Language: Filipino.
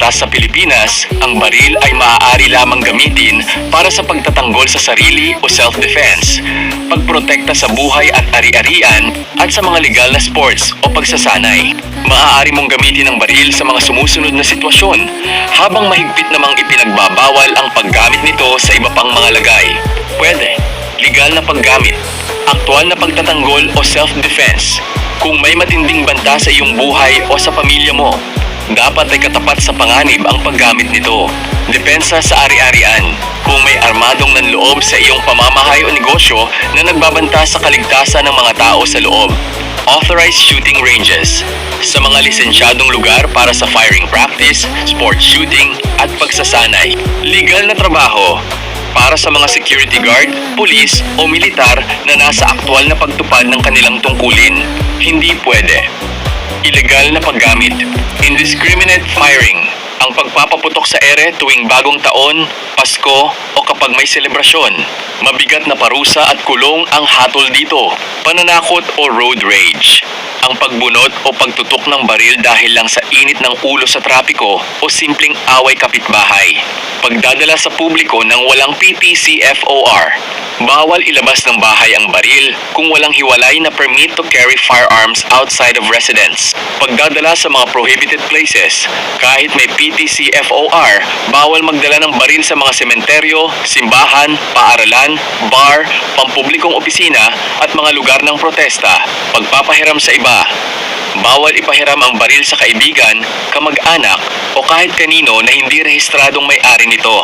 batas sa Pilipinas, ang baril ay maaari lamang gamitin para sa pagtatanggol sa sarili o self-defense, pagprotekta sa buhay at ari-arian, at sa mga legal na sports o pagsasanay. Maaari mong gamitin ang baril sa mga sumusunod na sitwasyon, habang mahigpit namang ipinagbabawal ang paggamit nito sa iba pang mga lagay. Pwede. Legal na paggamit. Aktual na pagtatanggol o self-defense. Kung may matinding banta sa iyong buhay o sa pamilya mo, dapat ay katapat sa panganib ang paggamit nito. Depensa sa ari-arian. Kung may armadong nanloob sa iyong pamamahay o negosyo na nagbabanta sa kaligtasan ng mga tao sa loob. Authorized shooting ranges. Sa mga lisensyadong lugar para sa firing practice, sports shooting, at pagsasanay. Legal na trabaho. Para sa mga security guard, pulis o militar na nasa aktwal na pagtupad ng kanilang tungkulin. Hindi pwede. Ilegal na paggamit. Indiscriminate firing. Ang pagpapaputok sa ere tuwing bagong taon, Pasko o kapag may selebrasyon. Mabigat na parusa at kulong ang hatol dito. Pananakot o road rage. Ang pagbunot o pagtutok ng baril dahil lang sa init ng ulo sa trapiko o simpleng away kapitbahay. Pagdadala sa publiko ng walang PTCFOR. Bawal ilabas ng bahay ang baril kung walang hiwalay na permit to carry firearms outside of residence. Pagdadala sa mga prohibited places. Kahit may PTCFOR, bawal magdala ng baril sa mga sementeryo, simbahan, paaralan, bar, pampublikong opisina at mga lugar ng protesta. Pagpapahiram sa iba. Bawal ipahiram ang baril sa kaibigan, kamag-anak o kahit kanino na hindi rehistradong may-ari nito.